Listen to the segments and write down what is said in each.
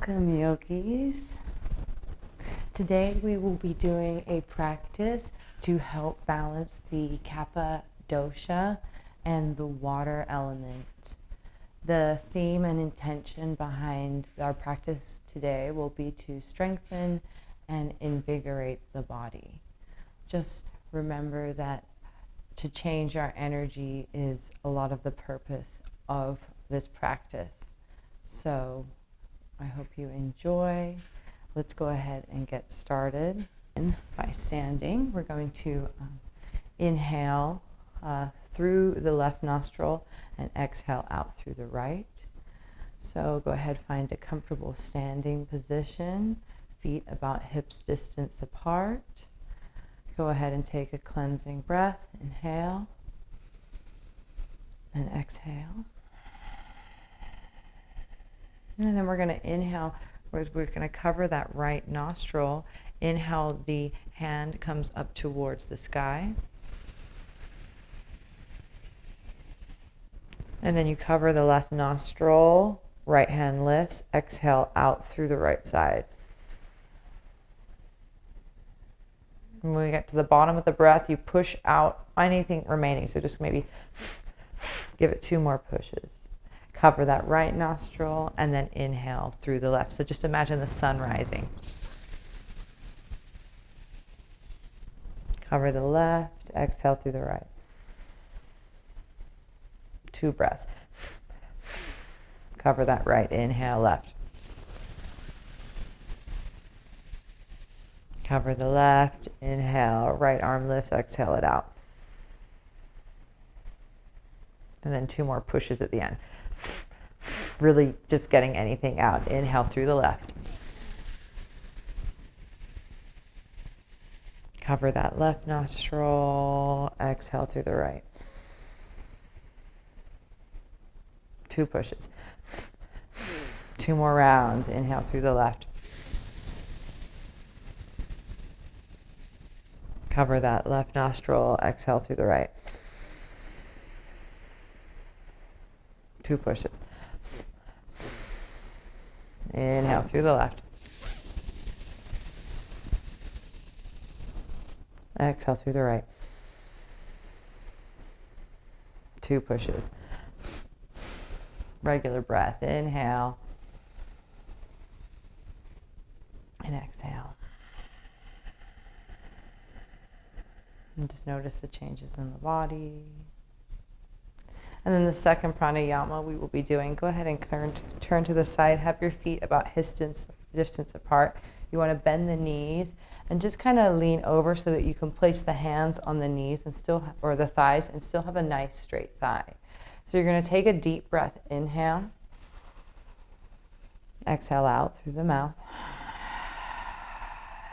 Welcome, yogis. Today we will be doing a practice to help balance the Kapha Dosha and the water element. The theme and intention behind our practice today will be to strengthen and invigorate the body. Just remember that to change our energy is a lot of the purpose of this practice. So I hope you enjoy. Let's go ahead and get started. By standing, we're going to inhale through the left nostril and exhale out through the right. So go ahead, find a comfortable standing position, feet about hips distance apart. Go ahead and take a cleansing breath. Inhale and exhale. And then we're going to inhale, we're going to cover that right nostril. Inhale, the hand comes up towards the sky. And then you cover the left nostril, right hand lifts, exhale out through the right side. And when we get to the bottom of the breath, you push out anything remaining. So just maybe give it 2 more pushes. Cover that right nostril and then inhale through the left. So just imagine the sun rising. Cover the left, exhale through the right. 2 breaths. Cover that right, inhale left. Cover the left, inhale, right arm lifts, exhale it out. And then 2 more pushes at the end. Really just getting anything out. Inhale through the left. Cover that left nostril, exhale through the right. 2 pushes. 2 more rounds. Inhale through the left. Cover that left nostril, exhale through the right. 2 pushes. Inhale through the left. Exhale through the right. 2 pushes. Regular breath. Inhale. And exhale. And just notice the changes in the body. And then the second pranayama we will be doing, go ahead and turn to the side, have your feet about distance apart. You want to bend the knees and just kind of lean over so that you can place the hands on the knees and or the thighs and still have a nice straight thigh. So you're going to take a deep breath, inhale, exhale out through the mouth.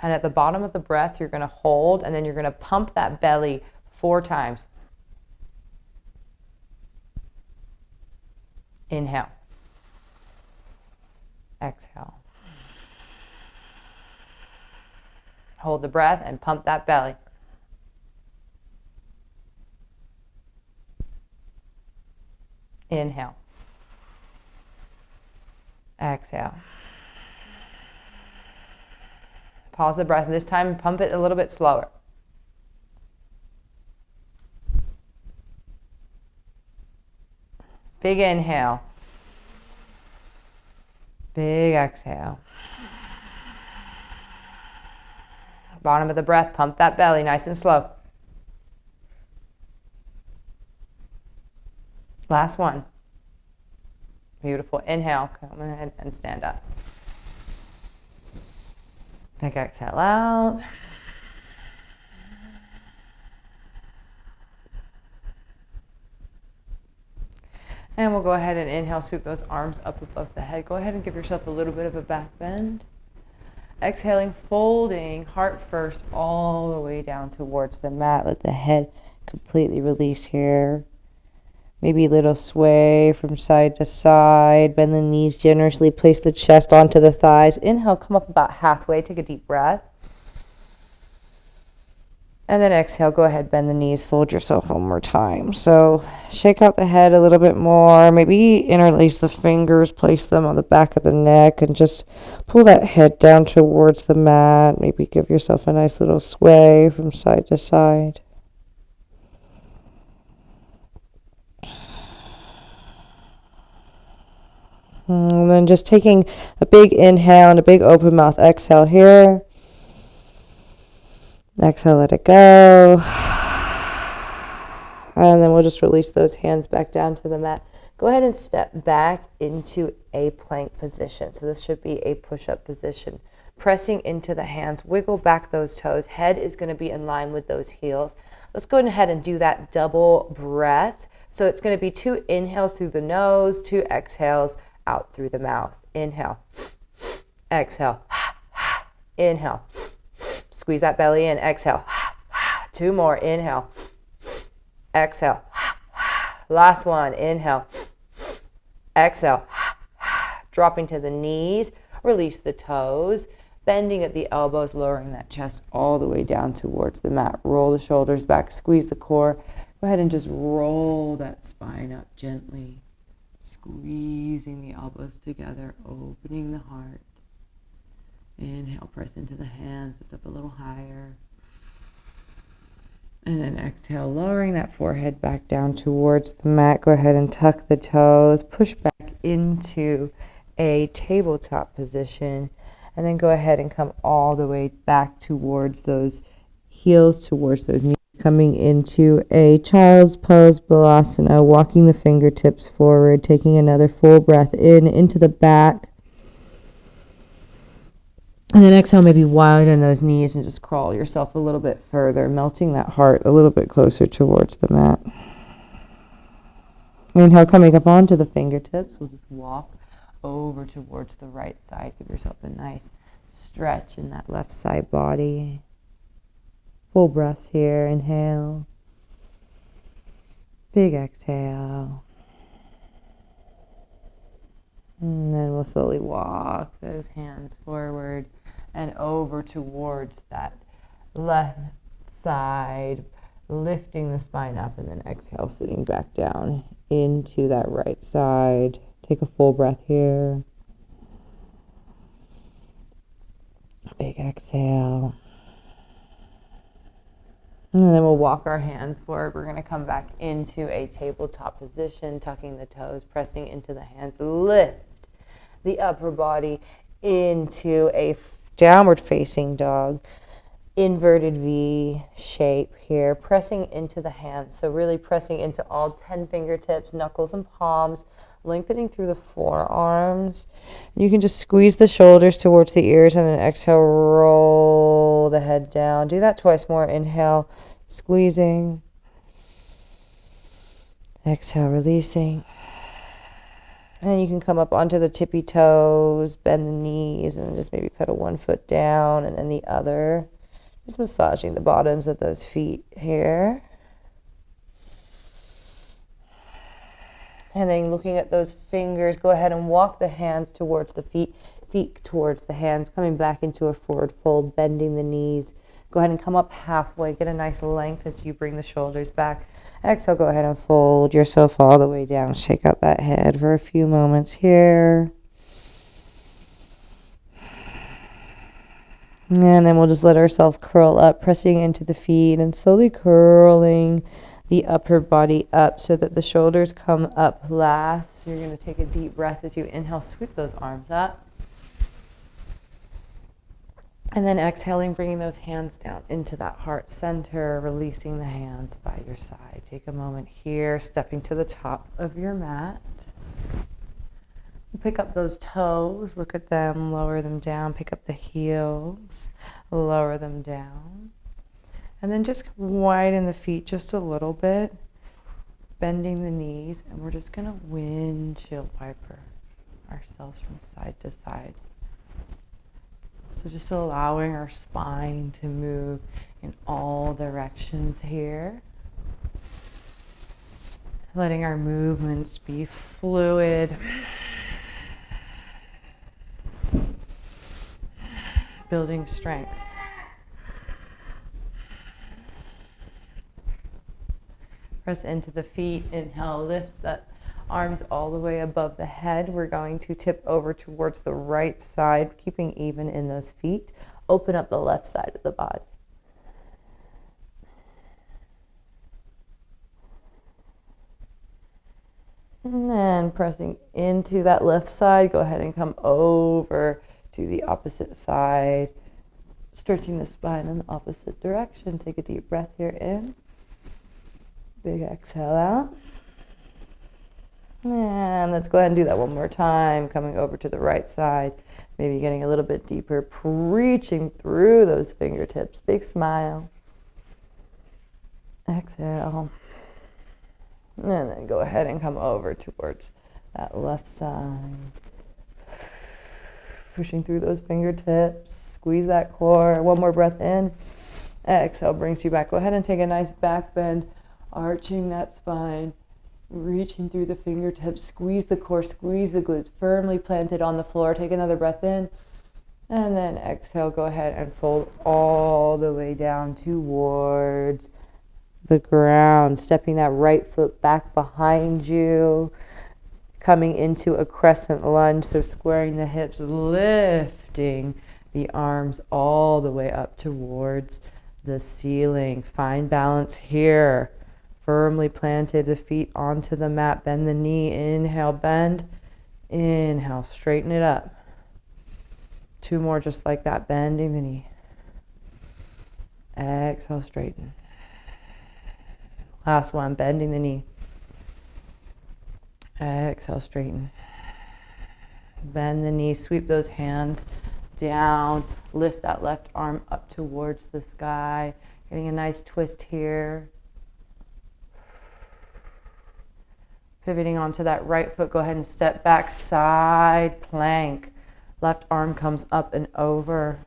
And at the bottom of the breath, you're going to hold and then you're going to pump that belly 4 times. Inhale. Exhale. Hold the breath and pump that belly. Inhale. Exhale. Pause the breath, and this time pump it a little bit slower. Big inhale. Big exhale. Bottom of the breath, pump that belly nice and slow. Last one. Beautiful. Inhale. Come ahead and stand up. Big exhale out. And we'll go ahead and inhale, sweep those arms up above the head. Go ahead and give yourself a little bit of a back bend. Exhaling, folding, heart first, all the way down towards the mat. Let the head completely release here. Maybe a little sway from side to side. Bend the knees generously. Place the chest onto the thighs. Inhale, come up about halfway. Take a deep breath. And then exhale, go ahead, bend the knees, fold yourself one more time. So shake out the head a little bit more. Maybe interlace the fingers, place them on the back of the neck, and just pull that head down towards the mat. Maybe give yourself a nice little sway from side to side. And then just taking a big inhale and a big open mouth exhale here. Exhale, let it go. And then we'll just release those hands back down to the mat. Go ahead and step back into a plank position. So this should be a push-up position. Pressing into the hands, wiggle back those toes. Head is going to be in line with those heels. Let's go ahead and do that double breath. So it's going to be 2 inhales through the nose, 2 exhales out through the mouth. Inhale, exhale, inhale. Squeeze that belly in, exhale. 2 more, inhale, exhale. Last one, inhale, exhale. Dropping to the knees, release the toes, bending at the elbows, lowering that chest all the way down towards the mat. Roll the shoulders back, squeeze the core. Go ahead and just roll that spine up gently, squeezing the elbows together, opening the heart. Inhale, press into the hands, lift up a little higher. And then exhale, lowering that forehead back down towards the mat. Go ahead and tuck the toes, push back into a tabletop position. And then go ahead and come all the way back towards those heels, towards those knees. Coming into a child's pose, balasana, walking the fingertips forward, taking another full breath in, into the back. And then exhale, maybe widen those knees and just crawl yourself a little bit further, melting that heart a little bit closer towards the mat. Inhale, coming up onto the fingertips. We'll just walk over towards the right side. Give yourself a nice stretch in that left side body. Full breaths here. Inhale. Big exhale. And then we'll slowly walk those hands forward and over towards that left side, lifting the spine up, and then exhale, sitting back down into that right side. Take a full breath here. Big exhale. And then we'll walk our hands forward. We're going to come back into a tabletop position, tucking the toes, pressing into the hands. Lift the upper body into a downward facing dog, inverted V shape here, pressing into the hands. So really pressing into all 10 fingertips, knuckles and palms, lengthening through the forearms. You can just squeeze the shoulders towards the ears and then exhale, roll the head down. Do that twice more. Inhale, squeezing. Exhale, releasing. And you can come up onto the tippy toes, bend the knees, and just maybe pedal one foot down and then the other. Just massaging the bottoms of those feet here. And then looking at those fingers, go ahead and walk the hands towards the feet towards the hands, coming back into a forward fold, bending the knees. Go ahead and come up halfway, get a nice length as you bring the shoulders back. Exhale, go ahead and fold yourself all the way down. Shake out that head for a few moments here. And then we'll just let ourselves curl up, pressing into the feet and slowly curling the upper body up so that the shoulders come up last. So you're going to take a deep breath as you inhale, sweep those arms up. And then exhaling, bringing those hands down into that heart center, releasing the hands by your side. Take a moment here, stepping to the top of your mat. Pick up those toes, look at them, lower them down. Pick up the heels, lower them down. And then just widen the feet just a little bit, bending the knees. And we're just going to windshield wiper ourselves from side to side. So just allowing our spine to move in all directions here. Letting our movements be fluid. Building strength. Press into the feet. Inhale, lift that arms all the way above the head. We're going to tip over towards the right side, keeping even in those feet. Open up the left side of the body. And then pressing into that left side, go ahead and come over to the opposite side, stretching the spine in the opposite direction. Take a deep breath here in. Big exhale out. And let's go ahead and do that one more time, coming over to the right side, maybe getting a little bit deeper, reaching through those fingertips. Big smile. Exhale. And then go ahead and come over towards that left side. Pushing through those fingertips. Squeeze that core. One more breath in. Exhale brings you back. Go ahead and take a nice back bend, arching that spine, reaching through the fingertips. Squeeze the core, squeeze the glutes, firmly planted on the floor. Take another breath in. And then exhale, go ahead and fold all the way down towards the ground, stepping that right foot back behind you, coming into a crescent lunge, so squaring the hips, lifting the arms all the way up towards the ceiling. Find balance here. Firmly planted the feet onto the mat. Bend the knee. Inhale, bend. Inhale, straighten it up. 2 more just like that, bending the knee. Exhale, straighten. Last one, bending the knee. Exhale, straighten. Bend the knee, sweep those hands down. Lift that left arm up towards the sky. Getting a nice twist here. Pivoting onto that right foot, go ahead and step back, side plank. Left arm comes up and over.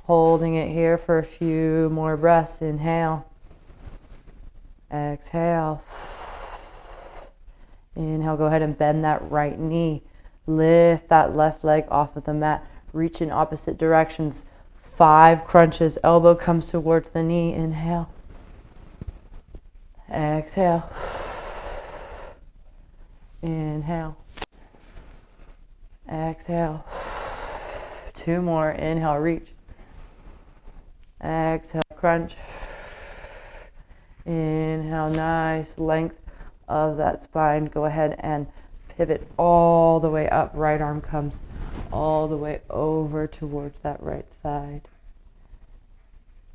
Holding it here for a few more breaths. Inhale. Exhale. Inhale, go ahead and bend that right knee. Lift that left leg off of the mat. Reach in opposite directions. 5 crunches. Elbow comes towards the knee. Inhale. Exhale. Inhale. Exhale. 2 more. Inhale, reach. Exhale, crunch. Inhale, nice length of that spine. Go ahead and pivot all the way up. Right arm comes all the way over towards that right side.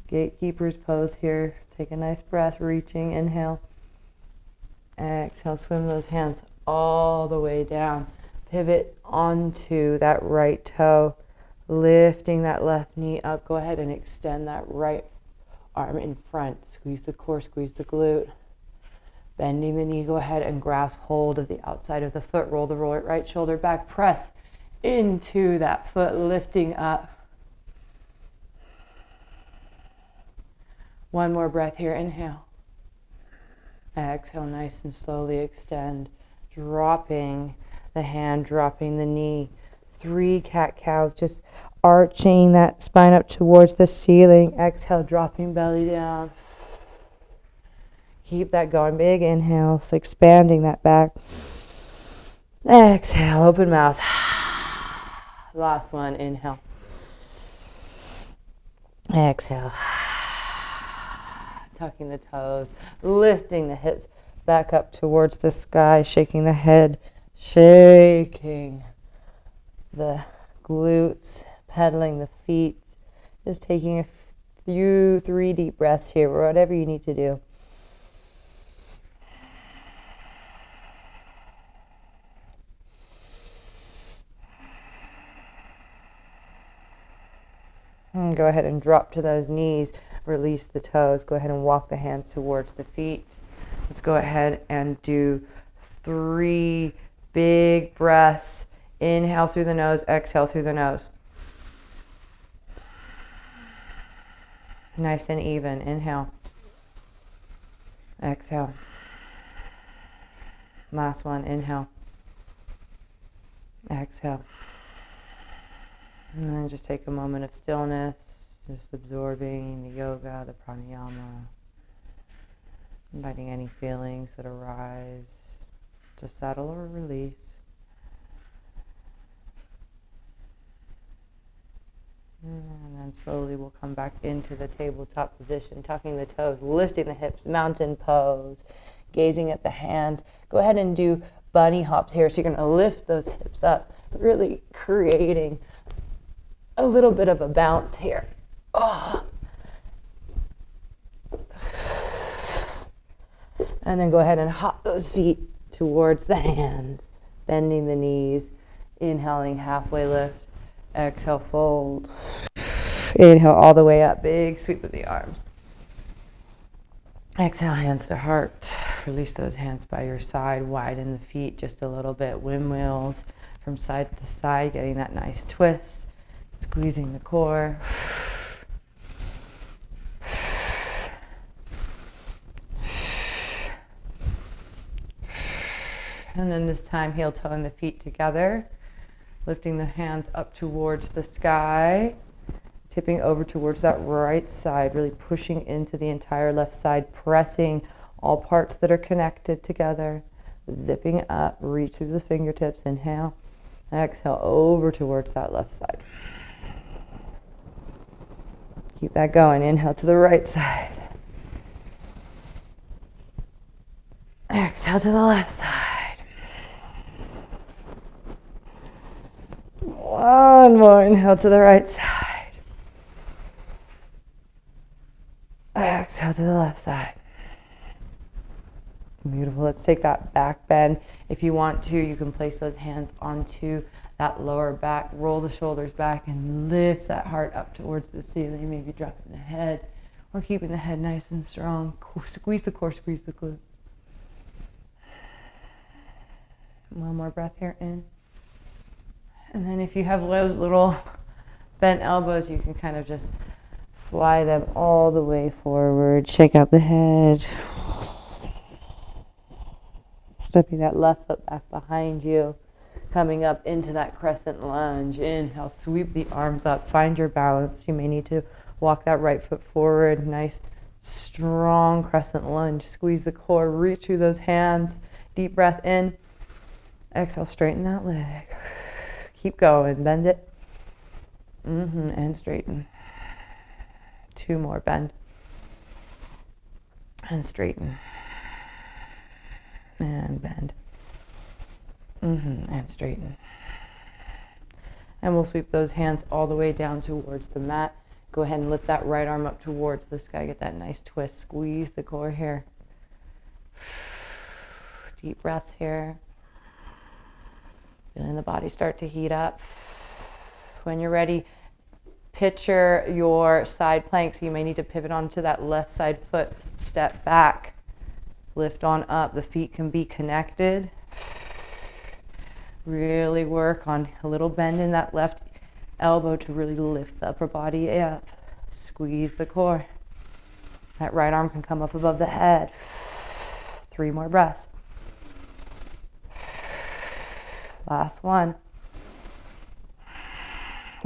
Gatekeeper's pose here. Take a nice breath, reaching. Inhale. Exhale, swim those hands all the way down. Pivot onto that right toe. Lifting that left knee up. Go ahead and extend that right arm in front. Squeeze the core, squeeze the glute. Bending the knee, go ahead and grasp hold of the outside of the foot. Roll the right shoulder back. Press into that foot, lifting up. 1 more breath here. Inhale. Exhale, nice and slowly extend. Dropping the hand, dropping the knee. 3 cat-cows, just arching that spine up towards the ceiling. Exhale, dropping belly down. Keep that going. Big inhale, so expanding that back. Exhale, open mouth. Last one, inhale. Exhale. Tucking the toes, lifting the hips back up towards the sky, shaking the head, shaking the glutes, pedaling the feet, just taking a few 3 deep breaths here, whatever you need to do. And go ahead and drop to those knees, release the toes, go ahead and walk the hands towards the feet. Let's go ahead and do 3 big breaths. Inhale through the nose, exhale through the nose. Nice and even. Inhale. Exhale. Last one. Inhale. Exhale. And then just take a moment of stillness, just absorbing the yoga, the pranayama. Inviting any feelings that arise to settle or release. And then slowly we'll come back into the tabletop position, tucking the toes, lifting the hips, mountain pose, gazing at the hands. Go ahead and do bunny hops here. So you're going to lift those hips up, really creating a little bit of a bounce here. Oh. And then go ahead and hop those feet towards the hands, bending the knees, inhaling, halfway lift, exhale, fold. Inhale all the way up, big sweep of the arms. Exhale, hands to heart. Release those hands by your side, widen the feet just a little bit, windmills from side to side, getting that nice twist, squeezing the core. And then this time, heel toe and the feet together, lifting the hands up towards the sky, tipping over towards that right side, really pushing into the entire left side, pressing all parts that are connected together, zipping up, reach through the fingertips, inhale, exhale over towards that left side. Keep that going, inhale to the right side. Exhale to the left side. One more, inhale to the right side. Exhale to the left side. Beautiful. Let's take that back bend. If you want to, you can place those hands onto that lower back, roll the shoulders back and lift that heart up towards the ceiling, maybe dropping the head or keeping the head nice and strong. Squeeze the core, squeeze the glutes. One more breath here in. And then if you have those little bent elbows, you can kind of just fly them all the way forward. Shake out the head. Stepping that left foot back behind you. Coming up into that crescent lunge. Inhale, sweep the arms up. Find your balance. You may need to walk that right foot forward. Nice, strong crescent lunge. Squeeze the core. Reach through those hands. Deep breath in. Exhale, straighten that leg. Keep going. Bend it. And straighten. Two more. Bend. And straighten. And bend. And straighten. And we'll sweep those hands all the way down towards the mat. Go ahead and lift that right arm up towards the sky. Get that nice twist. Squeeze the core here. Deep breaths here. Feeling the body start to heat up. When you're ready, picture your side plank. So you may need to pivot onto that left side foot. Step back. Lift on up. The feet can be connected. Really work on a little bend in that left elbow to really lift the upper body up. Squeeze the core. That right arm can come up above the head. 3 more breaths. Last one.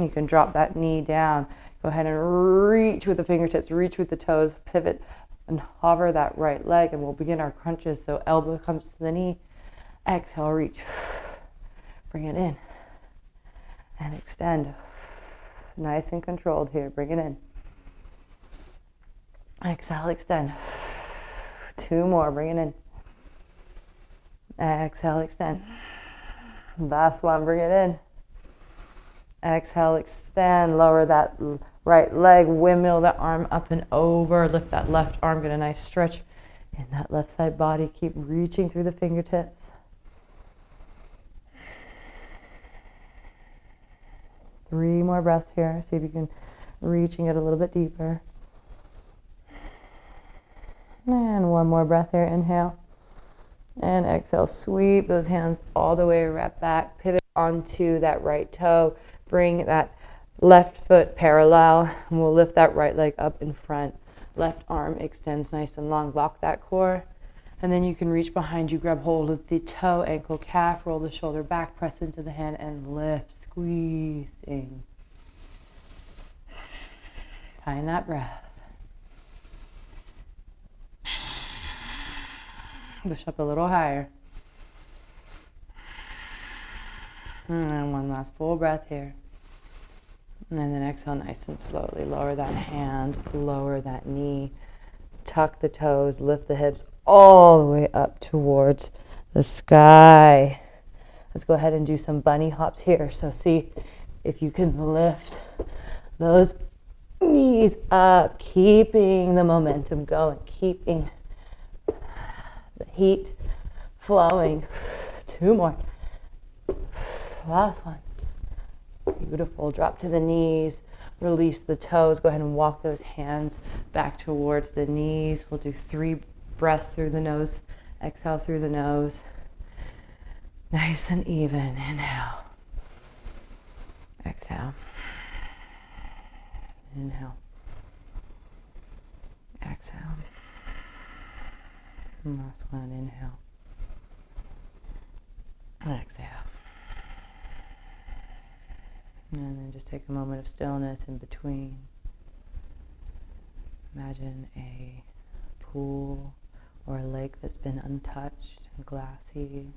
You can drop that knee down. Go ahead and reach with the fingertips, reach with the toes, pivot and hover that right leg, and we'll begin our crunches. So elbow comes to the knee. Exhale, reach. Bring it in. And extend. Nice and controlled here. Bring it in. Exhale, extend. 2 more. Bring it in. Exhale, extend. Last one, bring it in. Exhale, extend, lower that right leg, windmill that arm up and over, lift that left arm, get a nice stretch in that left side body. Keep reaching through the fingertips. Three more breaths here. See if you can reaching it a little bit deeper. And one more breath here, inhale. And exhale, sweep those hands all the way right back. Pivot onto that right toe. Bring that left foot parallel. And we'll lift that right leg up in front. Left arm extends nice and long. Lock that core. And then you can reach behind you, grab hold of the toe, ankle, calf, roll the shoulder back, press into the hand, and lift, squeezing. Find that breath. Push up a little higher. And one last full breath here. And then exhale nice and slowly. Lower that hand, lower that knee. Tuck the toes, lift the hips all the way up towards the sky. Let's go ahead and do some bunny hops here. So see if you can lift those knees up, keeping the momentum going, keeping the heat flowing. 2 more. Last one. Beautiful. Drop to the knees. Release the toes. Go ahead and walk those hands back towards the knees. We'll do 3 breaths through the nose. Exhale through the nose. Nice and even. Inhale. Exhale. Inhale. Exhale. And last one. Inhale. Exhale. And then just take a moment of stillness in between. Imagine a pool or a lake that's been untouched and glassy.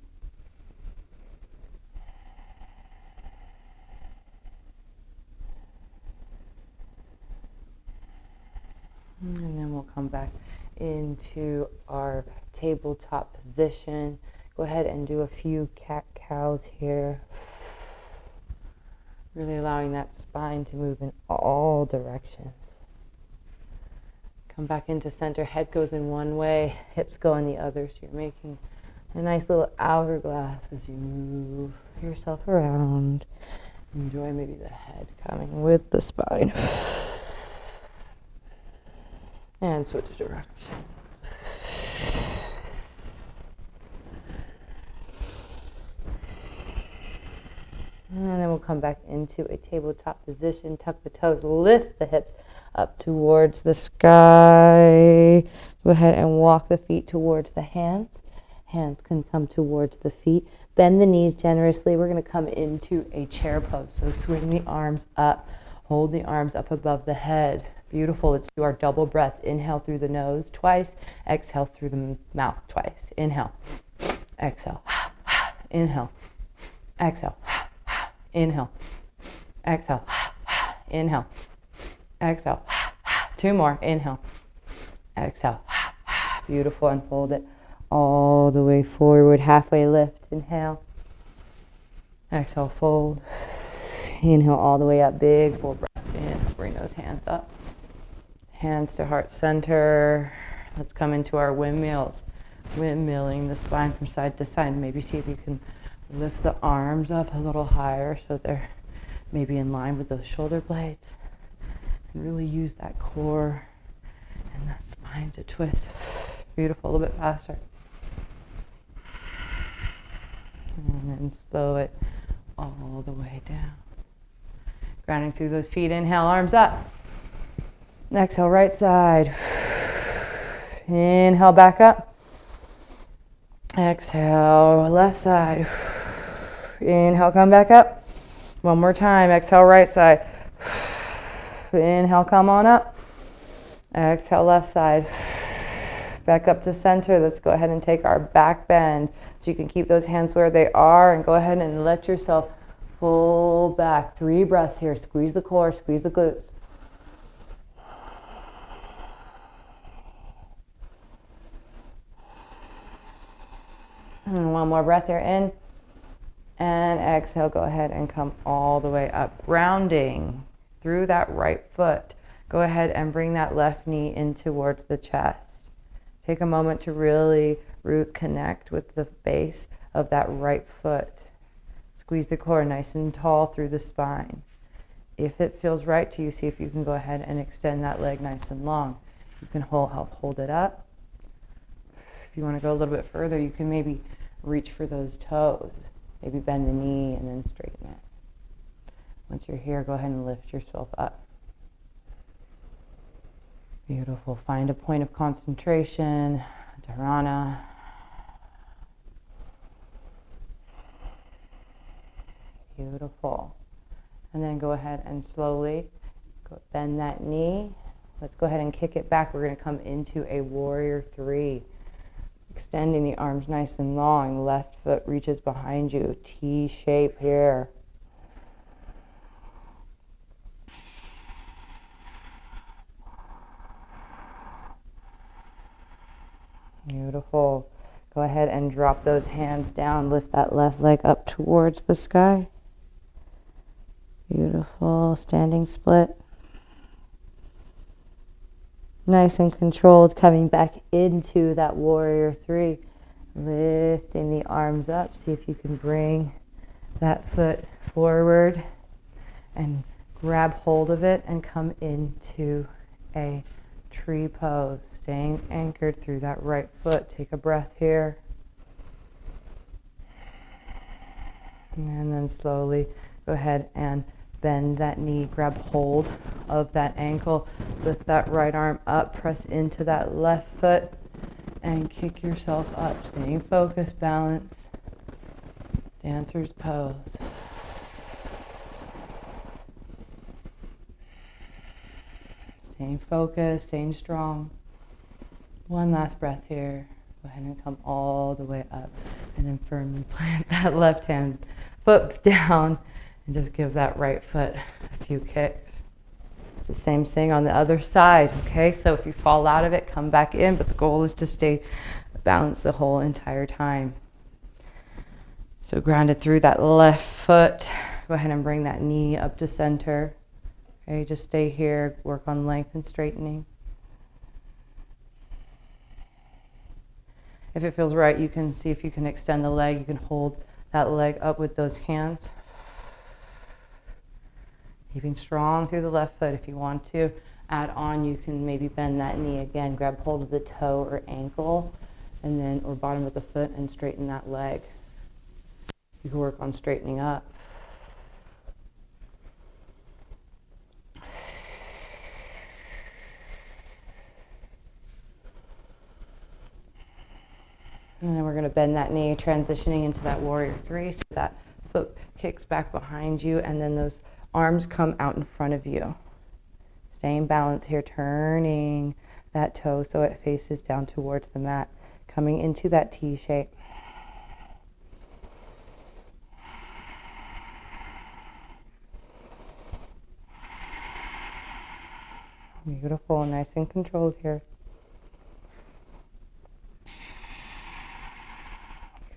And then we'll come back into our tabletop position. Go ahead and do a few cat-cows here. Really allowing that spine to move in all directions. Come back into center. Head goes in one way, hips go in the other. So you're making a nice little hourglass as you move yourself around. Enjoy maybe the head coming with the spine. And switch direction. And then we'll come back into a tabletop position. Tuck the toes, lift the hips up towards the sky. Go ahead and walk the feet towards the hands. Hands can come towards the feet. Bend the knees generously. We're going to come into a chair pose. So swing the arms up. Hold the arms up above the head. Beautiful. Let's do our double breaths. Inhale through the nose twice. Exhale through the mouth twice. Inhale. Exhale. Inhale. Exhale. Inhale. Exhale. Inhale. Exhale. 2 more. Inhale. Exhale. Beautiful. And fold it all the way forward. Halfway lift. Inhale. Exhale. Fold. Inhale all the way up. Big full breath in. Bring those hands up. Hands to heart center. Let's come into our windmills. Windmilling the spine from side to side. Maybe see if you can lift the arms up a little higher so they're maybe in line with those shoulder blades. And really use that core and that spine to twist. Beautiful. A little bit faster. And then slow it all the way down. Grounding through those feet. Inhale, arms up. Exhale, right side. Inhale, back up. Exhale, left side. Inhale, come back up. One more time. Exhale, right side. Inhale, come on up. Exhale, left side. Back up to center. Let's go ahead and take our back bend. So you can keep those hands where they are and go ahead and let yourself pull back. 3 breaths here. Squeeze the core, squeeze the glutes. And one more breath here, in and exhale. Go ahead and come all the way up, rounding through that right foot. Go ahead and bring that left knee in towards the chest. Take a moment to really root connect with the base of that right foot. Squeeze the core nice and tall through the spine. If it feels right to you, see if you can go ahead and extend that leg nice and long. You can hold it up. If you want to go a little bit further, you can maybe reach for those toes. Maybe bend the knee and then straighten it. Once you're here, go ahead and lift yourself up. Beautiful. Find a point of concentration. Dharana. Beautiful. And then go ahead and slowly bend that knee. Let's go ahead and kick it back. We're going to come into a warrior 3. Extend extending the arms nice and long. Left foot reaches behind you. T shape here. Beautiful. Go ahead and drop those hands down. Lift that left leg up towards the sky. Beautiful. Standing split. Nice and controlled. Coming back into that warrior three. Lifting the arms up. See if you can bring that foot forward and grab hold of it and come into a tree pose. Staying anchored through that right foot. Take a breath here. And then slowly go ahead and bend that knee. Grab hold of that ankle. Lift that right arm up. Press into that left foot and kick yourself up. Staying focused, balance. Dancer's pose. Staying focused, staying strong. One last breath here. Go ahead and come all the way up and then firmly plant that left hand foot down and just give that right foot a few kicks. It's the same thing on the other side, okay? So if you fall out of it, come back in, but the goal is to stay balanced the whole entire time. So grounded through that left foot. Go ahead and bring that knee up to center. Okay, just stay here, work on length and straightening. If it feels right, you can see if you can extend the leg. You can hold that leg up with those hands. Keeping strong through the left foot. If you want to add on, you can maybe bend that knee again. Grab hold of the toe or ankle, and then or bottom of the foot, and straighten that leg. You can work on straightening up. And then we're going to bend that knee, transitioning into that warrior three. So that foot kicks back behind you, and then those arms come out in front of you. Staying balanced here, turning that toe so it faces down towards the mat. Coming into that T shape. Beautiful, nice and controlled here.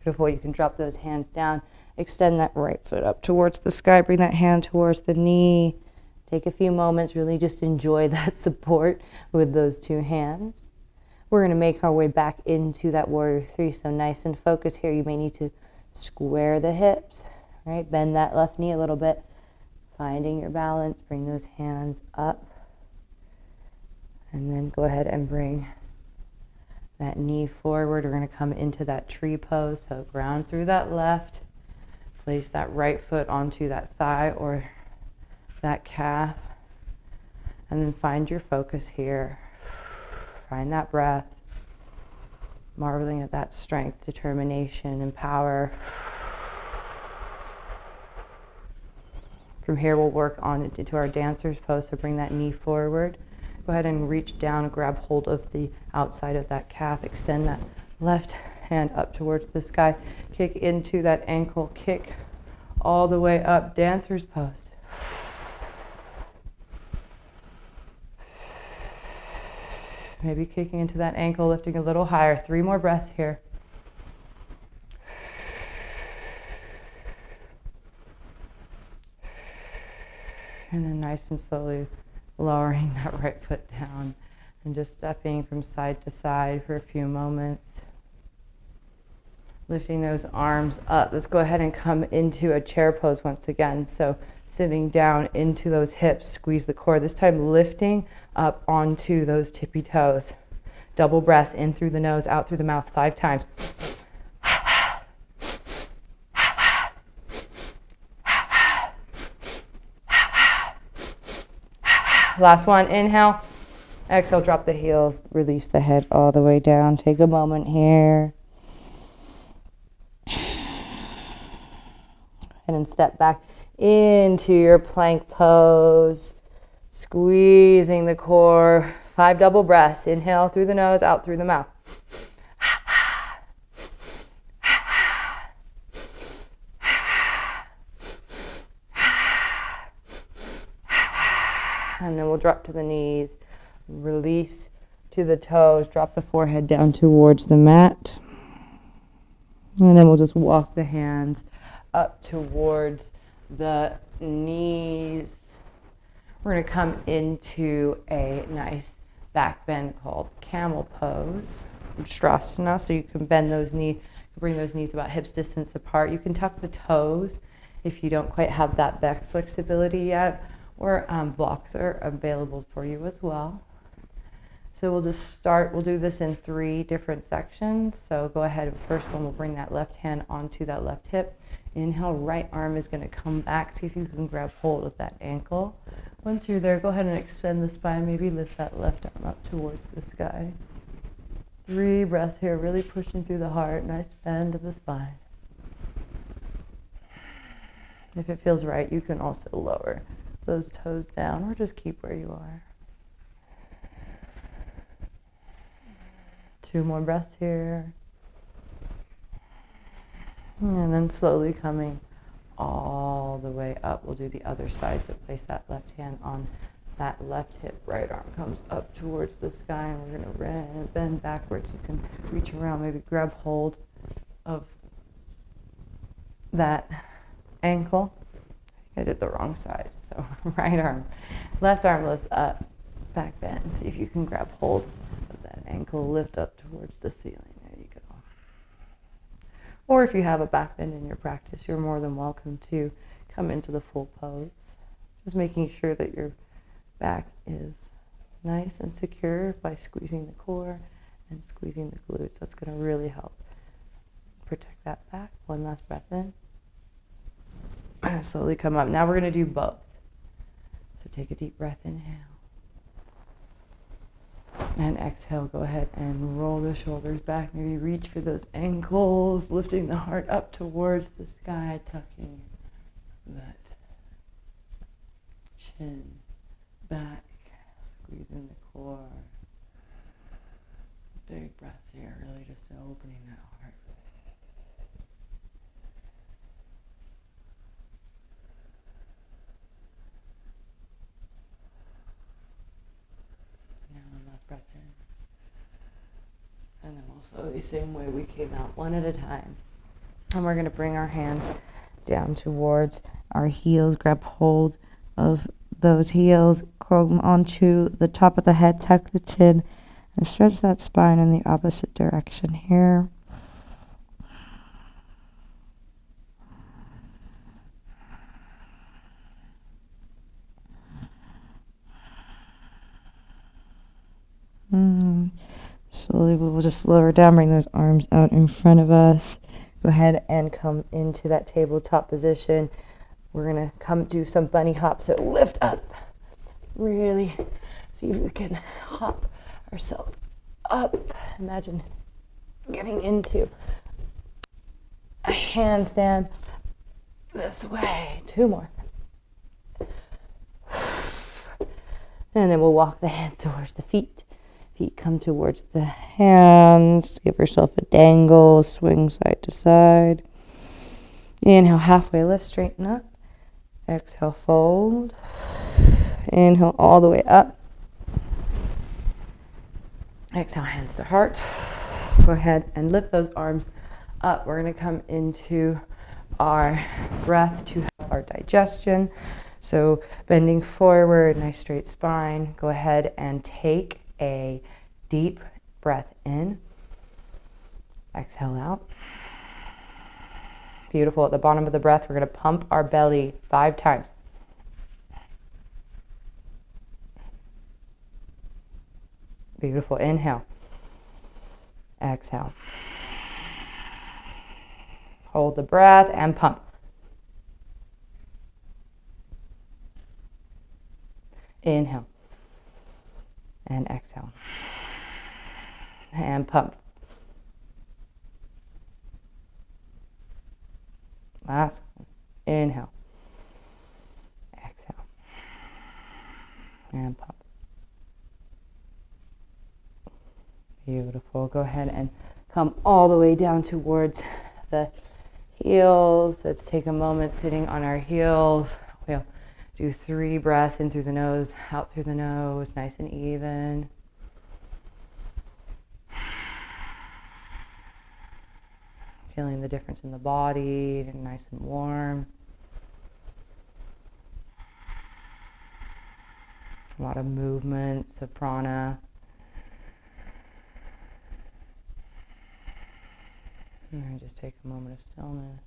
Beautiful, you can drop those hands down. Extend that right foot up towards the sky. Bring that hand towards the knee. Take a few moments, really just enjoy that support with those two hands. We're going to make our way back into that warrior three. So nice and focused here. You may need to square the hips, right? Bend that left knee a little bit. Finding your balance. Bring those hands up. And then go ahead and bring that knee forward. We're going to come into that tree pose. So ground through that left. Place that right foot onto that thigh or that calf. And then find your focus here. Find that breath. Marveling at that strength, determination, and power. From here, we'll work on it into our dancer's pose. So bring that knee forward. Go ahead and reach down and grab hold of the outside of that calf. Extend that left hand up towards the sky. Kick into that ankle. Kick all the way up. Dancer's pose. Maybe kicking into that ankle, lifting a little higher. 3 more breaths here. And then nice and slowly lowering that right foot down and just stepping from side to side for a few moments. Lifting those arms up. Let's go ahead and come into a chair pose once again. So sitting down into those hips, squeeze the core. This time lifting up onto those tippy toes. Double breaths in through the nose, out through the mouth 5 times. Last one, inhale. Exhale, drop the heels, release the head all the way down. Take a moment here. And then step back into your plank pose. Squeezing the core. 5 double breaths. Inhale through the nose, out through the mouth. And then we'll drop to the knees, release to the toes, drop the forehead down towards the mat. And then we'll just walk the hands up towards the knees. We're going to come into a nice back bend called camel pose, Strasana. So you can bend those knees, bring those knees about hips distance apart. You can tuck the toes if you don't quite have that back flexibility yet, or blocks are available for you as well. So we'll just start, we'll do this in 3 different sections. So go ahead, first one, we'll bring that left hand onto that left hip. Inhale, right arm is going to come back. See if you can grab hold of that ankle. Once you're there, go ahead and extend the spine. Maybe lift that left arm up towards the sky. 3 breaths here, really pushing through the heart. Nice bend of the spine. If it feels right, you can also lower those toes down or just keep where you are. 2 more breaths here. And then slowly coming all the way up. We'll do the other side. So place that left hand on that left hip. Right arm comes up towards the sky. And we're going to bend backwards. You can reach around, maybe grab hold of that ankle. I did the wrong side. So right arm. Left arm lifts up. Back bend. See if you can grab hold of that ankle. Lift up towards the ceiling. There you go. Or if you have a back bend in your practice, you're more than welcome to come into the full pose. Just making sure that your back is nice and secure by squeezing the core and squeezing the glutes. That's going to really help protect that back. One last breath in. Slowly come up. Now we're going to do both. So take a deep breath, inhale. And exhale, go ahead and roll the shoulders back. Maybe reach for those ankles, lifting the heart up towards the sky, tucking that chin back, squeezing the core. Big breaths here, really just opening that heart. Breath in. And then we'll slowly, same way we came out, one at a time. And we're going to bring our hands down towards our heels, grab hold of those heels, come onto the top of the head, tuck the chin, and stretch that spine in the opposite direction here. Slowly we will just lower down, bring those arms out in front of us. Go ahead and come into that tabletop position. We're going to come do some bunny hops. So lift up. Really see if we can hop ourselves up. Imagine getting into a handstand this way. 2 more. And then we'll walk the hands towards the feet. Feet come towards the hands. Give yourself a dangle. Swing side to side. Inhale, halfway lift, straighten up. Exhale, fold. Inhale, all the way up. Exhale, hands to heart. Go ahead and lift those arms up. We're going to come into our breath to help our digestion. So bending forward, nice straight spine. Go ahead and take a deep breath in. Exhale out. Beautiful. At the bottom of the breath, we're going to pump our belly 5 times. Beautiful. Inhale. Exhale. Hold the breath and pump. Inhale. And exhale. And pump. Last one. Inhale. Exhale. And pump. Beautiful. Go ahead and come all the way down towards the heels. Let's take a moment sitting on our heels. We'll Do 3 breaths in through the nose, out through the nose, nice and even. Feeling the difference in the body, nice and warm. A lot of movements of prana. And then just take a moment of stillness.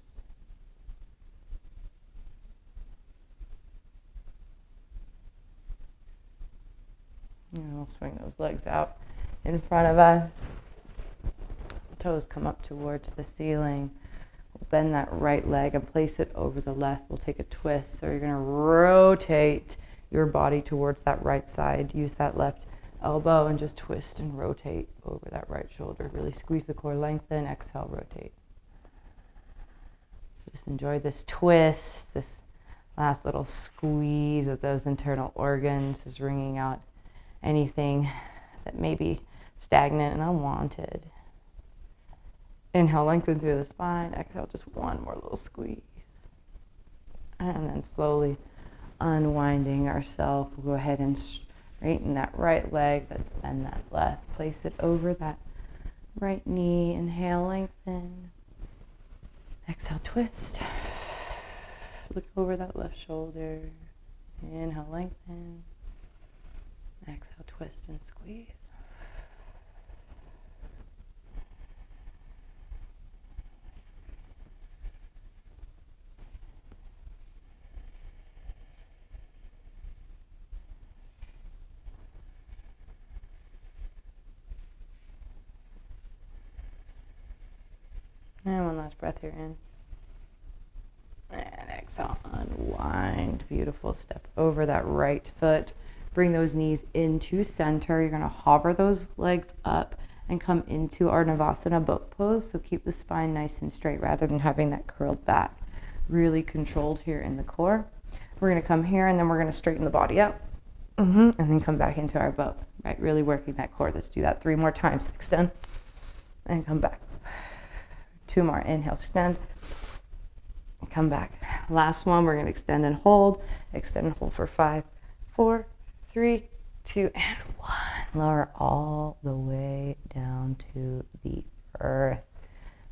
And we'll swing those legs out in front of us. Toes come up towards the ceiling. We'll bend that right leg and place it over the left. We'll take a twist. So you're going to rotate your body towards that right side. Use that left elbow and just twist and rotate over that right shoulder. Really squeeze the core, lengthen, exhale, rotate. So just enjoy this twist, this last little squeeze of those internal organs, just wringing out anything that may be stagnant and unwanted. Inhale, lengthen through the spine. Exhale, just one more little squeeze. And then slowly unwinding ourselves. We'll go ahead and straighten that right leg. Let's bend that left. Place it over that right knee. Inhale, lengthen. Exhale, twist. Look over that left shoulder. Inhale, lengthen. Exhale, twist and squeeze. And one last breath here in. And exhale, unwind. Beautiful. Step over that right foot. Bring those knees into center. You're going to hover those legs up and come into our Navasana boat pose. So keep the spine nice and straight rather than having that curled back. Really controlled here in the core. We're going to come here and then we're going to straighten the body up. And then come back into our boat. Right, really working that core. Let's do that 3 more times. Extend and come back. 2 more. Inhale, extend. Come back. Last one, we're going to extend and hold. Extend and hold for 5, 4, 3, 2, and 1. Lower all the way down to the earth.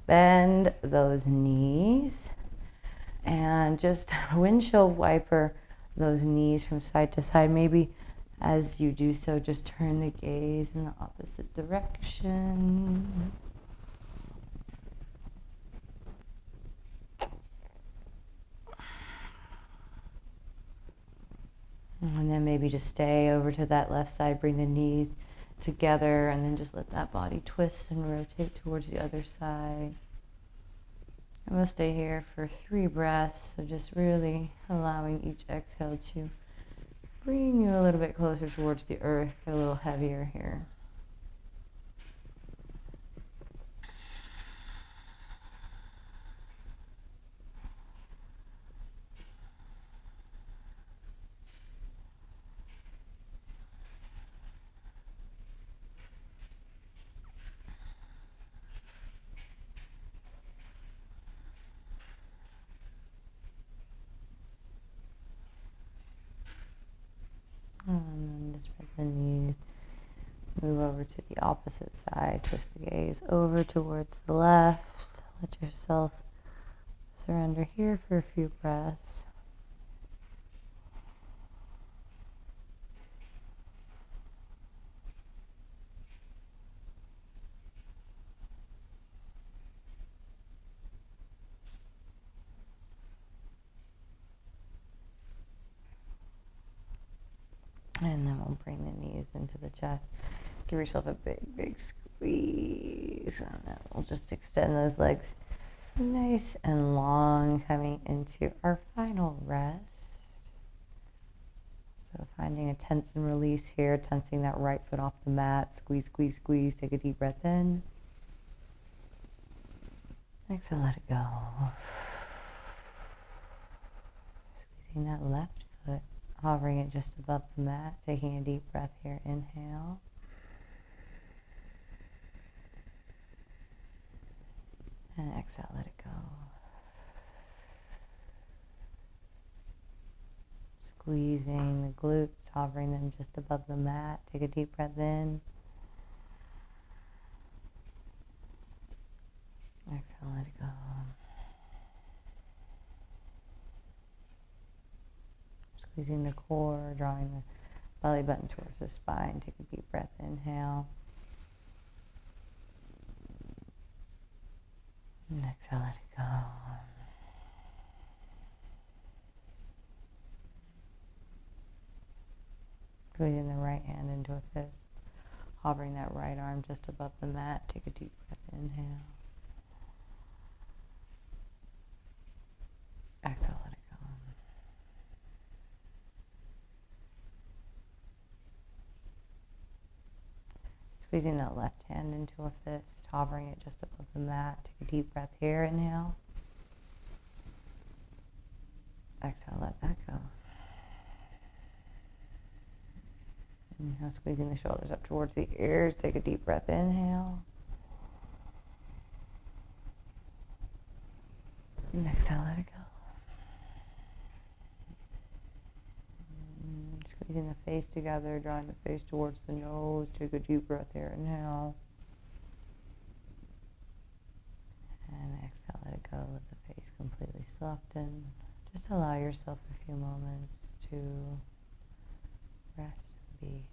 Bend those knees. And just windshield wiper those knees from side to side. Maybe as you do so, just turn the gaze in the opposite direction. And then maybe just stay over to that left side, bring the knees together, and then just let that body twist and rotate towards the other side. And we'll stay here for 3 breaths, so just really allowing each exhale to bring you a little bit closer towards the earth, get a little heavier here. And then just bring the knees, move over to the opposite side, twist the gaze over towards the left. Let yourself surrender here for a few breaths. And then we'll bring the knees into the chest. Give yourself a big, big squeeze. And then we'll just extend those legs nice and long, coming into our final rest. So finding a tense and release here, tensing that right foot off the mat. Squeeze, squeeze, squeeze. Take a deep breath in. Exhale, let it go. Squeezing that left foot, hovering it just above the mat. Taking a deep breath here. Inhale. And exhale, let it go. squeezing the glutes, hovering them just above the mat. Take a deep breath in. Exhale, let it go. Squeezing the core, drawing the belly button towards the spine. Take a deep breath, inhale. And exhale, let it go. Squeezing the right hand into a fist. Hovering that right arm just above the mat. Take a deep breath, inhale. Exhale, let it go. Squeezing that left hand into a fist, hovering it just above the mat. Take a deep breath here, inhale. Exhale, let that go. Inhale, squeezing the shoulders up towards the ears. Take a deep breath, inhale. And exhale, let it go. Squeezing the face together, drawing the face towards the nose. Take a deep breath here, inhale. And exhale, let it go. Let the face completely soften. Just allow yourself a few moments to rest and be.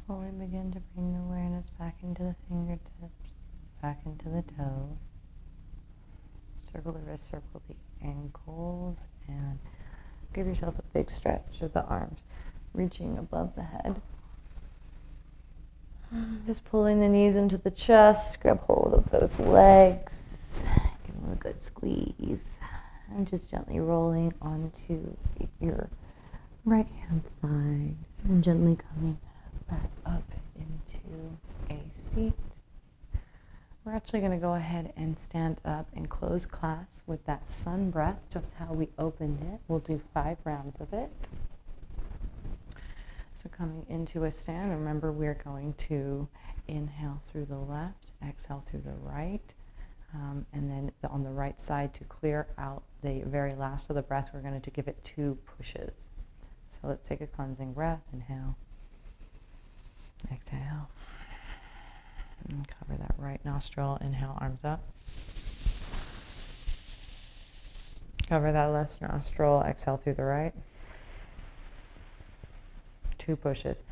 Slowly begin to bring the awareness back into the fingertips, back into the toes. Circle the wrists, circle the ankles, and give yourself a big stretch of the arms, reaching above the head. Just pulling the knees into the chest, grab hold of those legs, give them a good squeeze, and just gently rolling onto your right hand side, and gently coming back up into a seat. We're actually going to go ahead and stand up and close class with that sun breath, just how we opened it. We'll do 5 rounds of it. So coming into a stand, remember we're going to inhale through the left, exhale through the right, and then on the right side to clear out the very last of the breath, we're going to give it 2 pushes. So let's take a cleansing breath, inhale. Exhale. And cover that right nostril. Inhale, arms up. Cover that left nostril. Exhale through the right. 2 pushes.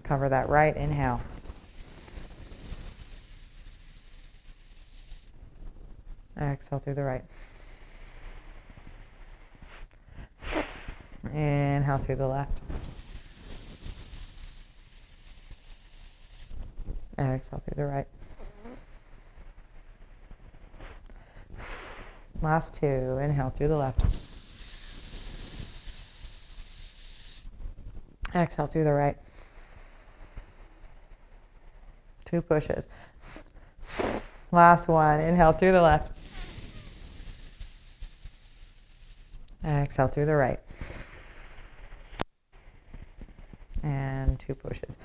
Cover that right. Inhale. Exhale through the right. Inhale through the left. Exhale through the right. Last 2. Inhale through the left. Exhale through the right. 2 pushes. Last 1. Inhale through the left. Exhale through the right. And 2 pushes.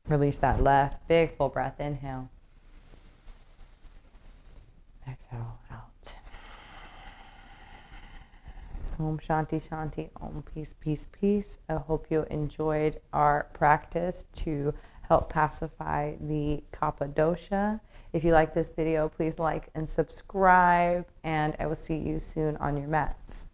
Release that left. Big full breath. Inhale. Exhale out. Om Shanti Shanti. Om Peace Peace Peace. I hope you enjoyed our practice to help pacify the Kapha Dosha. If you like this video, please like and subscribe, and I will see you soon on your mats.